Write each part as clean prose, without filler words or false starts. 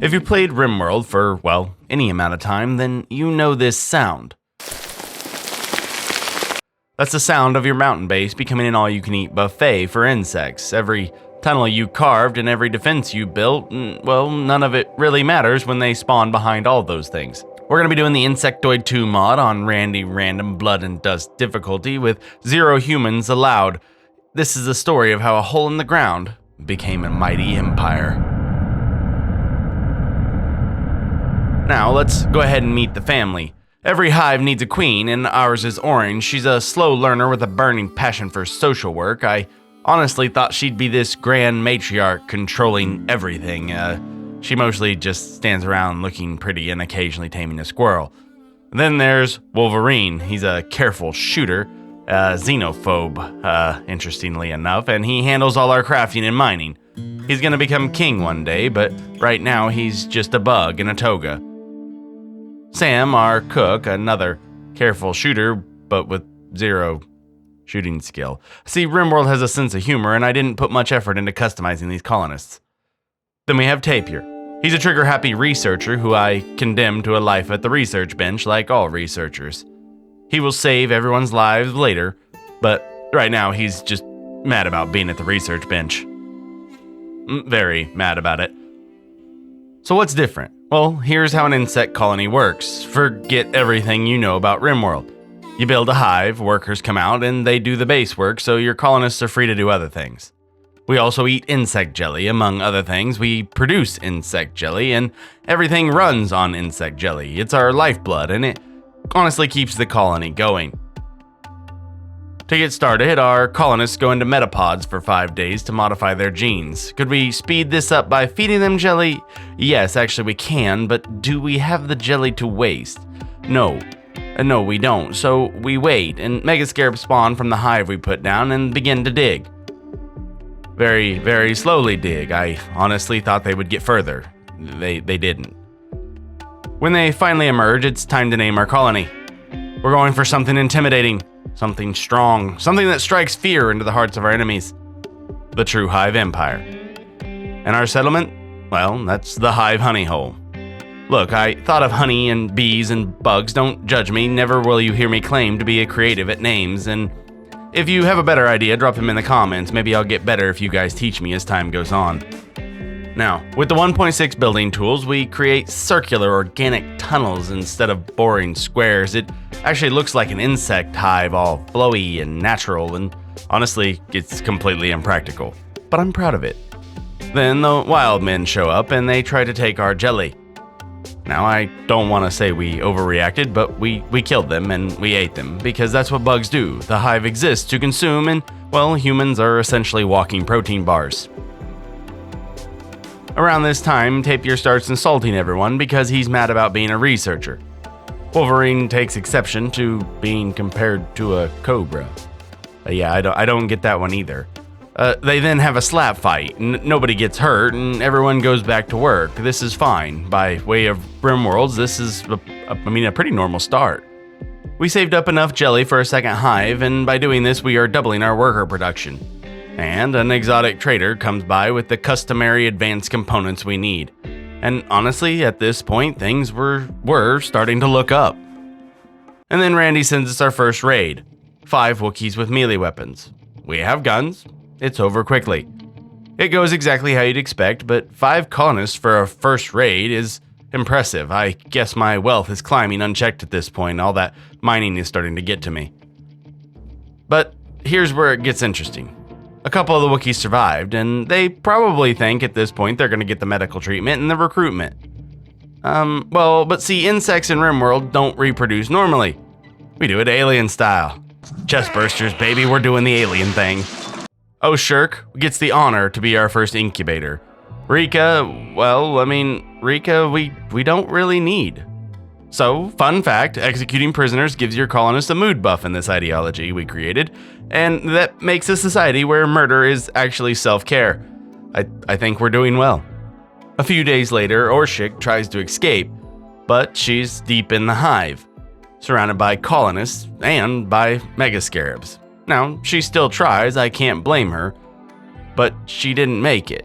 If you played RimWorld for, well, any amount of time, then you know this sound. That's the sound of your mountain base becoming an all-you-can-eat buffet for insects. Every tunnel you carved and every defense you built, well, none of it really matters when they spawn behind all those things. We're going to be doing the Insectoid 2 mod on Randy Random Blood and Dust difficulty with 0 humans allowed. This is the story of how a hole in the ground became a mighty empire. Now, let's go ahead and meet the family. Every hive needs a queen, and ours is Orange. She's a slow learner with a burning passion for social work. I honestly thought she'd be this grand matriarch controlling everything. She mostly just stands around looking pretty and occasionally taming a squirrel. Then there's Wolverine. He's a careful shooter, a xenophobe, interestingly enough, and he handles all our crafting and mining. He's gonna become king one day, but right now he's just a bug in a toga. Sam, our cook, another careful shooter, but with 0 shooting skill. See, RimWorld has a sense of humor, and I didn't put much effort into customizing these colonists. Then we have Tapir. He's a trigger-happy researcher who I condemn to a life at the research bench like all researchers. He will save everyone's lives later, but right now he's just mad about being at the research bench. Very mad about it. So what's different? Well, here's how an insect colony works. Forget everything you know about RimWorld. You build a hive, workers come out, and they do the base work, so your colonists are free to do other things. We also eat insect jelly, among other things. We produce insect jelly, and everything runs on insect jelly. It's our lifeblood, and it honestly keeps the colony going. To get started, our colonists go into metapods for 5 days to modify their genes. Could we speed this up by feeding them jelly? Yes, actually we can, but do we have the jelly to waste? No. No, we don't. So we wait, and megascarabs spawn from the hive we put down and begin to dig. Very, very slowly dig. I honestly thought they would get further. They didn't. When they finally emerge, it's time to name our colony. We're going for something intimidating. Something strong, something that strikes fear into the hearts of our enemies. The True Hive Empire. And our settlement? Well, that's the Hive Honey Hole. Look, I thought of honey and bees and bugs. Don't judge me. Never will you hear me claim to be a creative at names. And if you have a better idea, drop them in the comments. Maybe I'll get better if you guys teach me as time goes on. Now, with the 1.6 building tools, we create circular organic tunnels instead of boring squares. It actually looks like an insect hive, all flowy and natural, and honestly, it's completely impractical. But I'm proud of it. Then the wild men show up and they try to take our jelly. Now, I don't want to say we overreacted, but we killed them and we ate them, because that's what bugs do. The hive exists to consume, and, well, humans are essentially walking protein bars. Around this time, Tapir starts insulting everyone because he's mad about being a researcher. Wolverine takes exception to being compared to a cobra. Yeah, I don't get that one either. They then have a slap fight, nobody gets hurt, and everyone goes back to work. This is fine. By way of RimWorlds, this is a pretty normal start. We saved up enough jelly for a second hive, and by doing this, we are doubling our worker production. And an exotic trader comes by with the customary advanced components we need. And honestly, at this point, things were starting to look up. And then Randy sends us our first raid. 5 Wookiees with melee weapons. We have guns. It's over quickly. It goes exactly how you'd expect, but 5 colonists for a first raid is impressive. I guess my wealth is climbing unchecked at this point. All that mining is starting to get to me. But here's where it gets interesting. A couple of the Wookiees survived, and they probably think at this point they're going to get the medical treatment and the recruitment. But see, insects in RimWorld don't reproduce normally. We do it alien style. Chestbursters, baby, we're doing the alien thing. Shirk gets the honor to be our first incubator. Rika, we don't really need. So, fun fact, executing prisoners gives your colonists a mood buff in this ideology we created, and that makes a society where murder is actually self-care. I think we're doing well. A few days later, Orshik tries to escape, but she's deep in the hive, surrounded by colonists and by megascarabs. Now, she still tries, I can't blame her, but she didn't make it.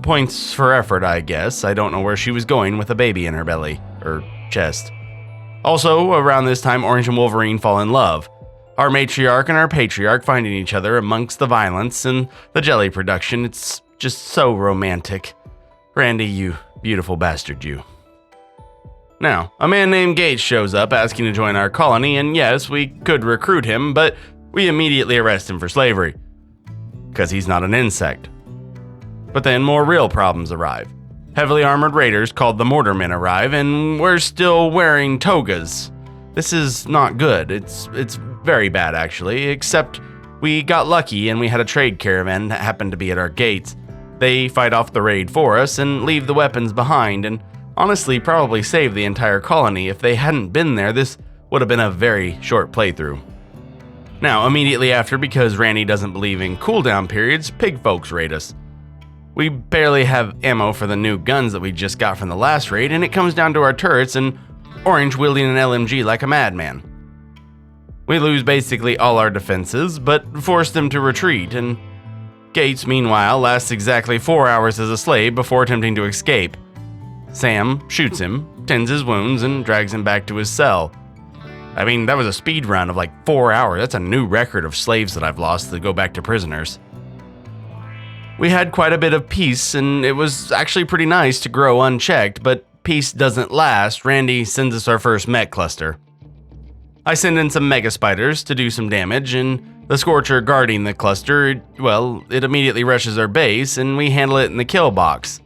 Points for effort, I guess. I don't know where she was going with a baby in her belly, or chest. Also, around this time, Orange and Wolverine fall in love. Our matriarch and our patriarch finding each other amongst the violence and the jelly production. It's just so romantic. Randy, you beautiful bastard, you. Now, a man named Gates shows up asking to join our colony, and yes, we could recruit him, but we immediately arrest him for slavery. Because he's not an insect. But then more real problems arrive. Heavily armored raiders called the Mortarmen arrive, and we're still wearing togas. This is not good. It's very bad, actually, except we got lucky and we had a trade caravan that happened to be at our gates. They fight off the raid for us and leave the weapons behind, and honestly probably save the entire colony. If they hadn't been there, this would have been a very short playthrough. Now, immediately after, because Randy doesn't believe in cooldown periods, pig folks raid us. We barely have ammo for the new guns that we just got from the last raid, and it comes down to our turrets and Orange wielding an LMG like a madman. We lose basically all our defenses, but force them to retreat, and Gates, meanwhile, lasts exactly 4 hours as a slave before attempting to escape. Sam shoots him, tends his wounds, and drags him back to his cell. I mean, that was a speed run of like 4 hours. That's a new record of slaves that I've lost that go back to prisoners. We had quite a bit of peace, and it was actually pretty nice to grow unchecked, but peace doesn't last. Randy sends us our first mech cluster. I send in some mega spiders to do some damage, and the Scorcher guarding the cluster, it immediately rushes our base, and we handle it in the kill box.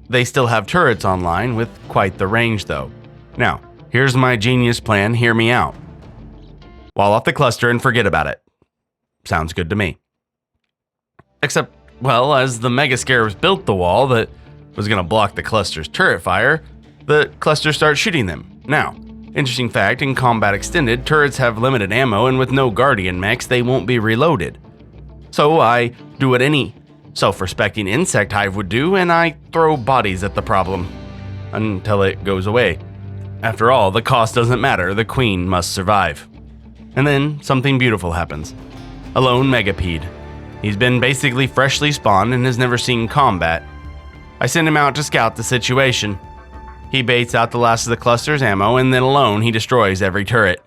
They still have turrets online with quite the range though. Now, here's my genius plan, hear me out. Wall off the cluster and forget about it. Sounds good to me. Except, as the Mega Scarabs built the wall that was going to block the cluster's turret fire, the cluster starts shooting them. Now, interesting fact, in Combat Extended, turrets have limited ammo, and with no Guardian mechs, they won't be reloaded. So I do what any self-respecting insect hive would do, and I throw bodies at the problem until it goes away. After all, the cost doesn't matter, the queen must survive. And then something beautiful happens. A lone Megapede. He's been basically freshly spawned and has never seen combat. I send him out to scout the situation. He baits out the last of the cluster's ammo, and then alone he destroys every turret.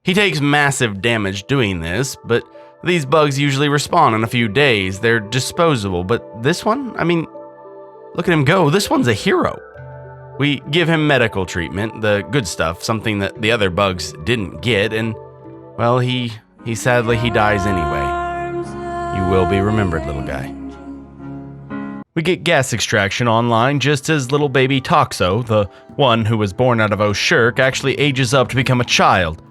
He takes massive damage doing this, but these bugs usually respawn in a few days. They're disposable, but this one, look at him go. This one's a hero. We give him medical treatment, the good stuff, something that the other bugs didn't get, and, he sadly dies anyway. You will be remembered, little guy. We get gas extraction online just as little baby Toxo, the one who was born out of Oshirk, actually ages up to become a child.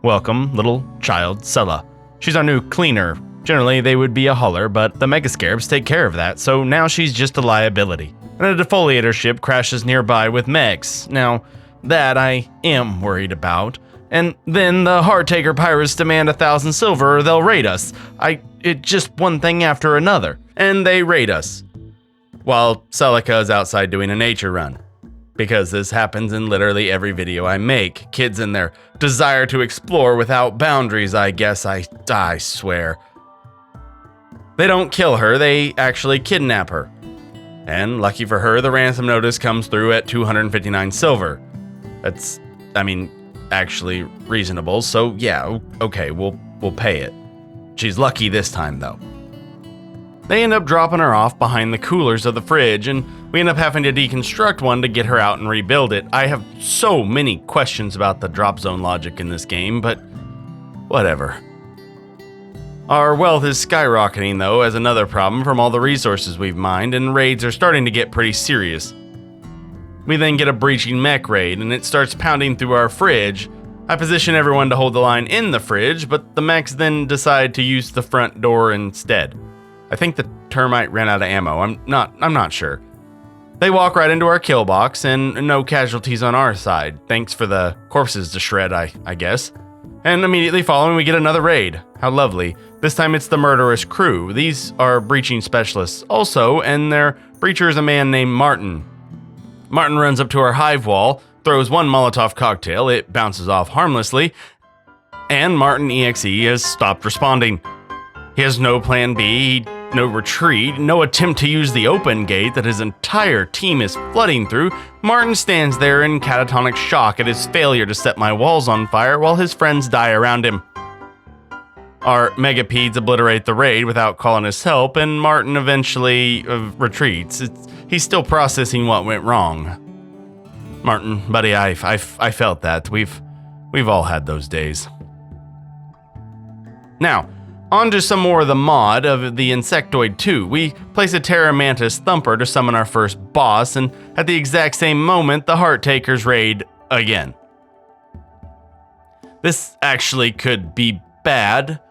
Welcome, little child Sella. She's our new cleaner. Generally, they would be a hauler, but the Mega Scarabs take care of that, so now she's just a liability. And a defoliator ship crashes nearby with mechs. Now, that I am worried about. And then the Hearttaker pirates demand 1,000 silver or they'll raid us. It just one thing after another. And they raid us. While Celica is outside doing a nature run. Because this happens in literally every video I make. Kids in their desire to explore without boundaries, I guess. I swear. They don't kill her, they actually kidnap her. And lucky for her, the ransom notice comes through at 259 silver. That's, actually reasonable, so yeah, okay, we'll pay it. She's lucky this time, though. They end up dropping her off behind the coolers of the fridge, and we end up having to deconstruct one to get her out and rebuild it. I have so many questions about the drop zone logic in this game, but whatever. Our wealth is skyrocketing, though, as another problem from all the resources we've mined, and raids are starting to get pretty serious. We then get a breaching mech raid, and it starts pounding through our fridge. I position everyone to hold the line in the fridge, but the mechs then decide to use the front door instead. I think the termite ran out of ammo, I'm not sure. They walk right into our kill box, and no casualties on our side. Thanks for the corpses to shred, I guess. And immediately following, we get another raid. How lovely. This time it's the Murderous Crew. These are breaching specialists also, and their breacher is a man named Martin. Martin runs up to our hive wall, throws one Molotov cocktail, it bounces off harmlessly, and Martin EXE has stopped responding. He has no plan B, no retreat, no attempt to use the open gate that his entire team is flooding through, Martin stands there in catatonic shock at his failure to set my walls on fire while his friends die around him. Our Megapedes obliterate the raid without calling us help, and Martin eventually retreats. He's still processing what went wrong. Martin, buddy, I felt that. We've all had those days. Now, on to some more of the mod of the Insectoid 2. We place a Terra Mantis Thumper to summon our first boss, and at the exact same moment, the Heart Takers raid again. This actually could be bad.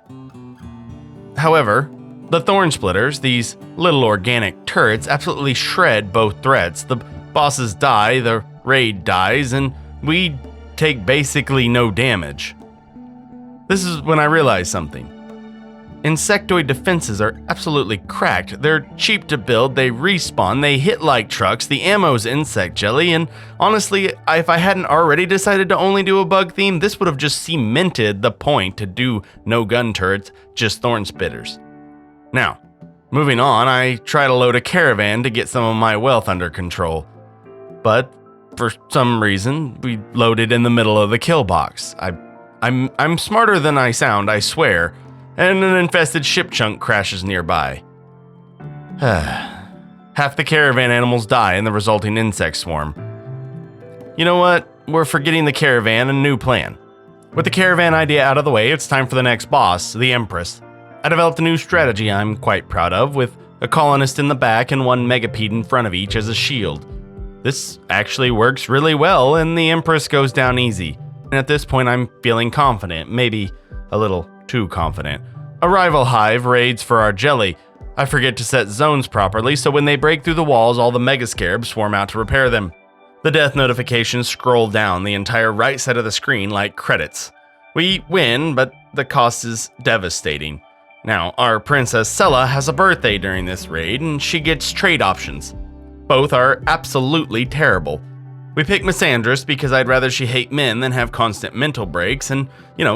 However, the Thorn Splitters, these little organic turrets, absolutely shred both threats. The bosses die, the raid dies, and we take basically no damage. This is when I realized something. Insectoid defenses are absolutely cracked. They're cheap to build, they respawn, they hit like trucks, the ammo's insect jelly, and honestly, if I hadn't already decided to only do a bug theme, this would have just cemented the point to do no gun turrets, just Thorn Spitters. Now, moving on, I try to load a caravan to get some of my wealth under control. But for some reason, we loaded in the middle of the kill box. I'm smarter than I sound, I swear. And an infested ship chunk crashes nearby. Half the caravan animals die in the resulting insect swarm. You know what? We're forgetting the caravan and a new plan. With the caravan idea out of the way, it's time for the next boss, the Empress. I developed a new strategy I'm quite proud of, with a colonist in the back and one megapede in front of each as a shield. This actually works really well, and the Empress goes down easy. And at this point, I'm feeling confident, maybe a little too confident. A rival hive raids for our jelly. I forget to set zones properly, so when they break through the walls, all the mega scarabs swarm out to repair them. The death notifications scroll down the entire right side of the screen like credits. We win, but the cost is devastating. Now, our Princess Sella has a birthday during this raid, and she gets trade options. Both are absolutely terrible. We pick Missandris because I'd rather she hate men than have constant mental breaks, and,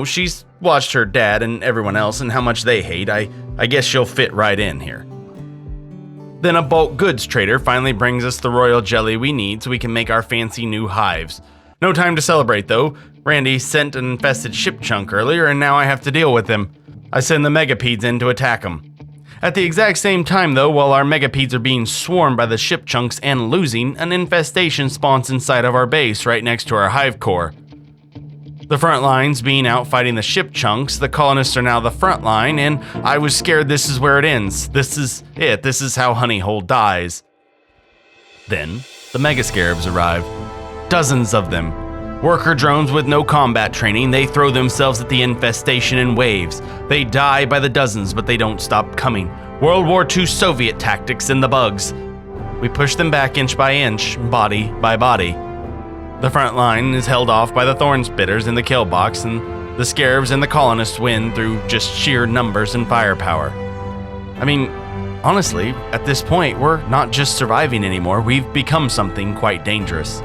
she's watched her dad and everyone else and how much they hate. I guess she'll fit right in here. Then a bulk goods trader finally brings us the royal jelly we need so we can make our fancy new hives. No time to celebrate though. Randy sent an infested ship chunk earlier and now I have to deal with him. I send the megapedes in to attack him. At the exact same time though, while our megapedes are being swarmed by the ship chunks and losing, an infestation spawns inside of our base right next to our hive core. The front lines being out fighting the ship chunks, the colonists are now the front line, and I was scared this is where it ends. This is it. This is how Honeyhole dies. Then, the mega scarabs arrive. Dozens of them. Worker drones with no combat training, they throw themselves at the infestation in waves. They die by the dozens, but they don't stop coming. World War II Soviet tactics in the bugs. We push them back inch by inch, body by body. The front line is held off by the Thorn Spitters in the kill box, and the Scarabs and the Colonists win through just sheer numbers and firepower. I mean, honestly, at this point, we're not just surviving anymore, we've become something quite dangerous.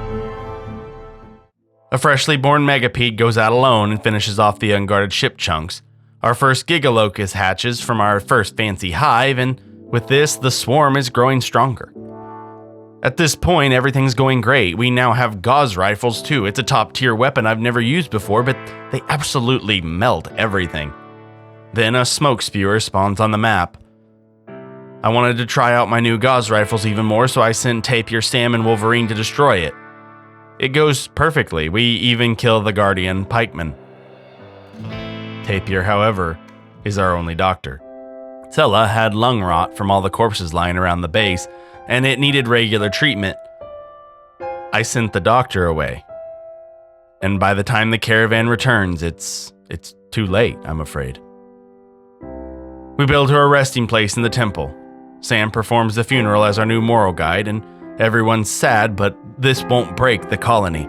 A freshly born Megapede goes out alone and finishes off the unguarded ship chunks. Our first Gigalocust hatches from our first fancy hive, and with this, the swarm is growing stronger. At this point, everything's going great. We now have Gauss rifles too. It's a top tier weapon I've never used before, but they absolutely melt everything. Then a smoke spewer spawns on the map. I wanted to try out my new Gauss rifles even more, so I sent Tapir, Sam, and Wolverine to destroy it. It goes perfectly. We even kill the Guardian Pikeman. Tapir, however, is our only doctor. Sella had lung rot from all the corpses lying around the base, and it needed regular treatment. I sent the doctor away. And by the time the caravan returns, it's too late, I'm afraid. We build her a resting place in the temple. Sam performs the funeral as our new moral guide, and everyone's sad, but this won't break the colony.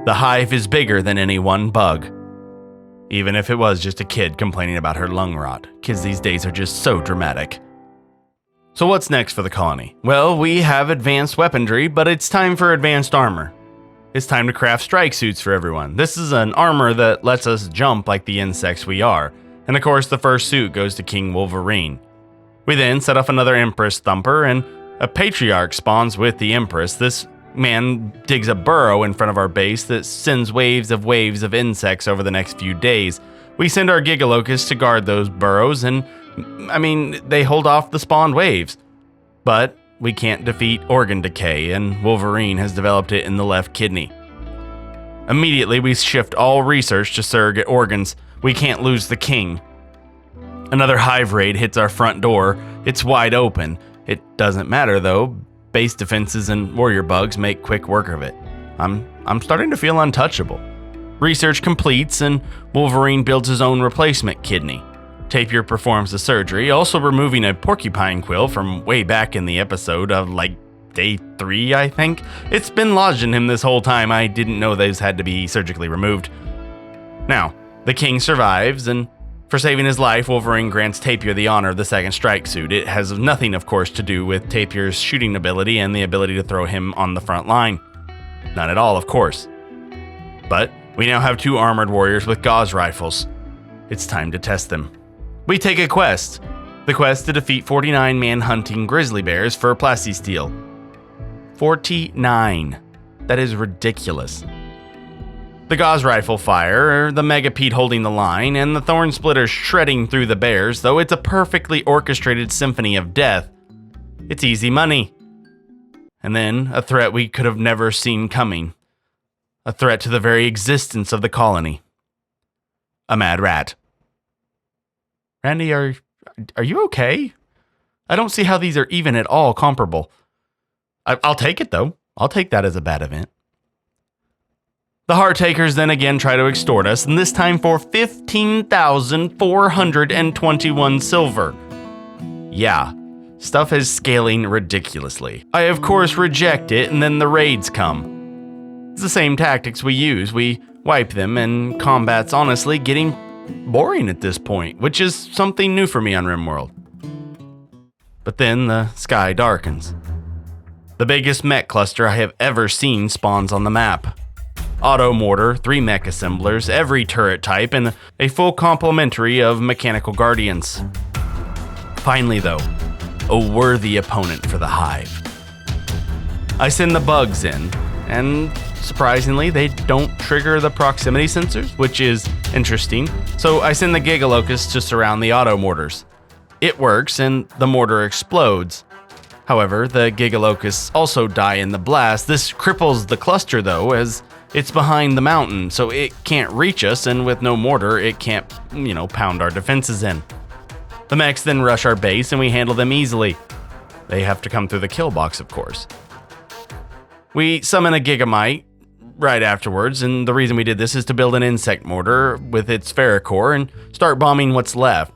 The hive is bigger than any one bug. Even if it was just a kid complaining about her lung rot. Kids these days are just so dramatic. So what's next for the colony? Well, we have advanced weaponry, but it's time for advanced armor. It's time to craft strike suits for everyone. This is an armor that lets us jump like the insects we are. And of course, the first suit goes to King Wolverine. We then set off another Empress Thumper, and a Patriarch spawns with the Empress. This man digs a burrow in front of our base that sends waves of insects over the next few days. We send our Gigalocusts to guard those burrows, and they hold off the spawned waves. But we can't defeat organ decay, and Wolverine has developed it in the left kidney. Immediately, we shift all research to surrogate organs. We can't lose the king. Another hive raid hits our front door. It's wide open. It doesn't matter though. Base defenses and warrior bugs make quick work of it. I'm starting to feel untouchable. Research completes, and Wolverine builds his own replacement kidney. Tapir performs the surgery, also removing a porcupine quill from way back in the episode of day 3, I think. It's been lodged in him this whole time. I didn't know those had to be surgically removed. Now, the king survives, and for saving his life, Wolverine grants Tapir the honor of the second strike suit. It has nothing, of course, to do with Tapir's shooting ability and the ability to throw him on the front line. Not at all, of course. But we now have 2 armored warriors with Gauss rifles. It's time to test them. We take a quest. The quest to defeat 49 man-hunting grizzly bears for plastisteel. 49. That is ridiculous. The Gauss rifle fire, the Megapede holding the line, and the Thorn Splitters shredding through the bears, though it's a perfectly orchestrated symphony of death. It's easy money. And then, a threat we could have never seen coming. A threat to the very existence of the colony. A mad rat. Randy, are you okay? I don't see how these are even at all comparable. I'll take it, though. I'll take that as a bad event. The Heart Takers then again try to extort us, and this time for 15,421 silver. Yeah, stuff is scaling ridiculously. I of course reject it, and then the raids come. It's the same tactics we use. We wipe them, and combat's honestly getting boring at this point, which is something new for me on RimWorld. But then the sky darkens. The biggest mech cluster I have ever seen spawns on the map. Auto mortar, 3 mech assemblers, every turret type, and a full complementary of mechanical guardians. Finally though, a worthy opponent for the Hive. I send the bugs in, and surprisingly, they don't trigger the proximity sensors, which is interesting. So I send the Gigalocusts to surround the auto mortars. It works, and the mortar explodes. However, the Gigalocusts also die in the blast. This cripples the cluster though, as it's behind the mountain, so it can't reach us, and with no mortar, it can't, pound our defenses in. The mechs then rush our base, and we handle them easily. They have to come through the kill box, of course. We summon a Gigamite right afterwards, and the reason we did this is to build an insect mortar with its ferrocore and start bombing what's left.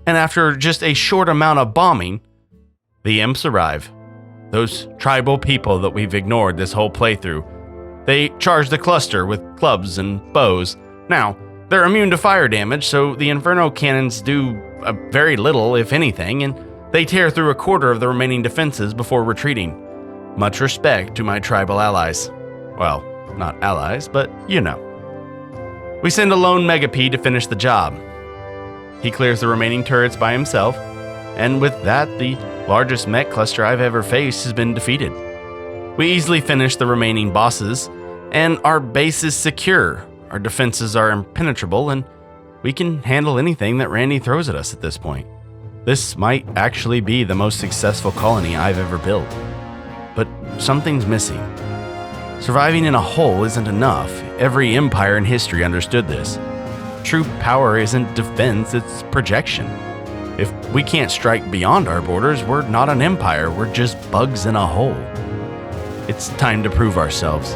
And after just a short amount of bombing, the imps arrive. Those tribal people that we've ignored this whole playthrough. They charge the cluster with clubs and bows. Now, they're immune to fire damage, so the Inferno cannons do very little, if anything, and they tear through a quarter of the remaining defenses before retreating. Much respect to my tribal allies. Well, not allies, but you know. We send a lone Megapede to finish the job. He clears the remaining turrets by himself, and with that, the largest mech cluster I've ever faced has been defeated. We easily finish the remaining bosses, and our base is secure. Our defenses are impenetrable, and we can handle anything that Randy throws at us at this point. This might actually be the most successful colony I've ever built. But something's missing. Surviving in a hole isn't enough. Every empire in history understood this. True power isn't defense, it's projection. If we can't strike beyond our borders, we're not an empire, we're just bugs in a hole. It's time to prove ourselves.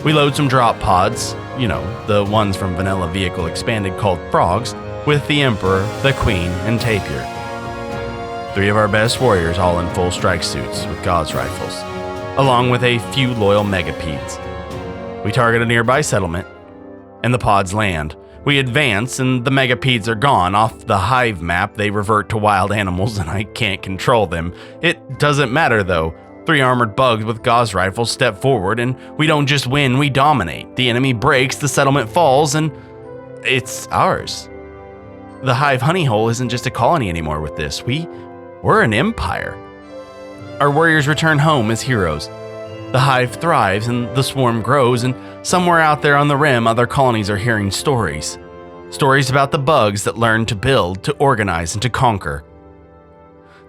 We load some drop pods, the ones from Vanilla Vehicle Expanded called Frogs, with the Emperor, the Queen, and Tapir. 3 of our best warriors all in full strike suits with Gauss rifles, along with a few loyal Megapedes. We target a nearby settlement, and the pods land. We advance, and the Megapedes are gone. Off the Hive map, they revert to wild animals, and I can't control them. It doesn't matter, though. 3 armored bugs with Gauss rifles step forward, and we don't just win, we dominate. The enemy breaks, the settlement falls, and it's ours. the Hive Honey Hole isn't just a colony anymore with this. We're an empire. Our warriors return home as heroes. The hive thrives and the swarm grows, and somewhere out there on the rim, other colonies are hearing stories. Stories about the bugs that learn to build, to organize, and to conquer.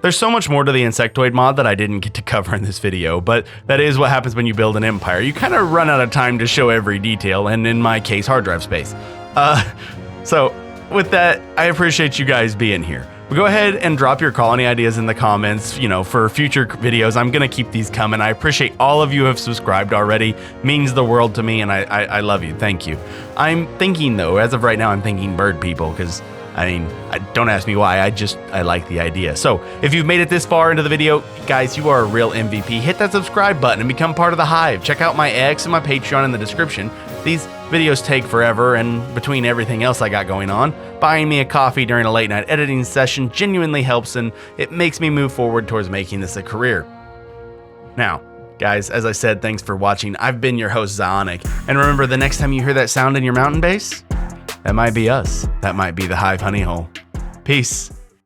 There's so much more to the insectoid mod that I didn't get to cover in this video, but that is what happens when you build an empire. You kind of run out of time to show every detail, and in my case, hard drive space. So with that, I appreciate you guys being here. Go ahead and drop your colony ideas in the comments, for future videos. I'm going to keep these coming. I appreciate all of you who have subscribed already. Means the world to me, and I love you. Thank you. I'm thinking, though, as of right now, I'm thinking bird people, because don't ask me why, I like the idea. So if you've made it this far into the video, guys, you are a real MVP. Hit that subscribe button and become part of the Hive. Check out my X and my Patreon in the description. These videos take forever, and between everything else I got going on, buying me a coffee during a late night editing session genuinely helps, and it makes me move forward towards making this a career. Now, guys, as I said, thanks for watching. I've been your host, Zionic, and remember, the next time you hear that sound in your mountain base, that might be us. That might be the Hive Honey Hole. Peace.